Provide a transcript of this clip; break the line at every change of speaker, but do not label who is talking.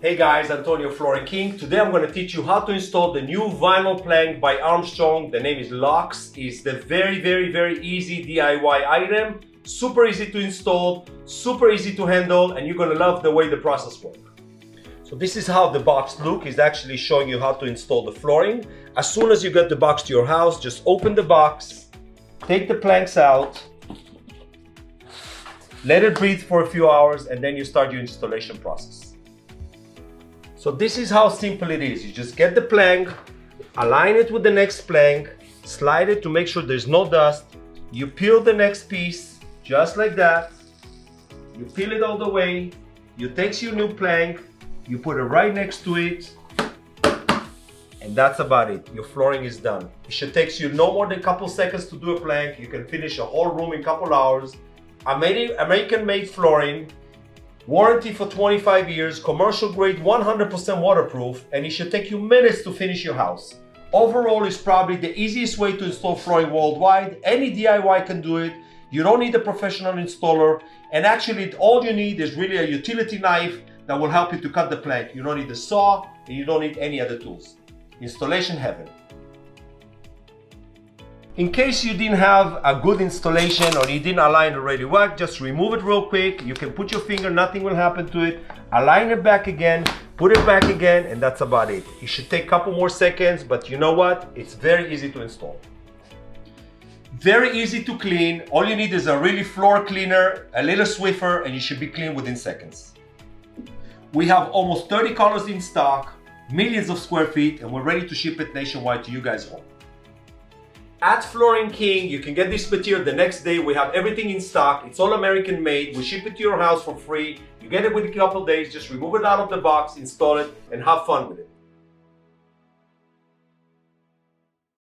Hey guys, Antonio Flooring King. Today I'm going to teach you how to install the new vinyl plank by Armstrong. The name is Luxe. It's the very easy DIY item. Super easy to install, super easy to handle, and you're going to love the way the process works. So this is how the box looks. It's actually showing you how to install the flooring. As soon as you get the box to your house, just open the box, take the planks out, let it breathe for a few hours, and then you start your installation process. So this is how simple it is. You just get the plank, align it with the next plank, slide it to make sure there's no dust. You peel the next piece, just like that. You peel it all the way. You take your new plank, you put it right next to it, and that's about it. Your flooring is done. It should take you no more than a couple seconds to do a plank. You can finish a whole room in a couple hours. American-made flooring, warranty for 25 years, commercial grade, 100% waterproof, and it should take you minutes to finish your house. Overall, it's probably the easiest way to install flooring worldwide. Any DIY can do it. You don't need a professional installer, and actually all you need is really a utility knife that will help you to cut the plank. You don't need a saw, and you don't need any other tools. Installation heaven. In case you didn't have a good installation or you didn't align already well, just remove it real quick. You can put your finger, nothing will happen to it. Align it back again, put it back again, and that's about it. It should take a couple more seconds, but you know what? It's very easy to install. Very easy to clean. All you need is a really floor cleaner, a little Swiffer, and you should be clean within seconds. We have almost 30 colors in stock, millions of square feet, and we're ready to ship it nationwide to you guys home. At Flooring King, you can get this material the next day. We have everything in stock. It's all American made. We ship it to your house for free. You get it within a couple days. Just remove it out of the box, install it, and have fun with it.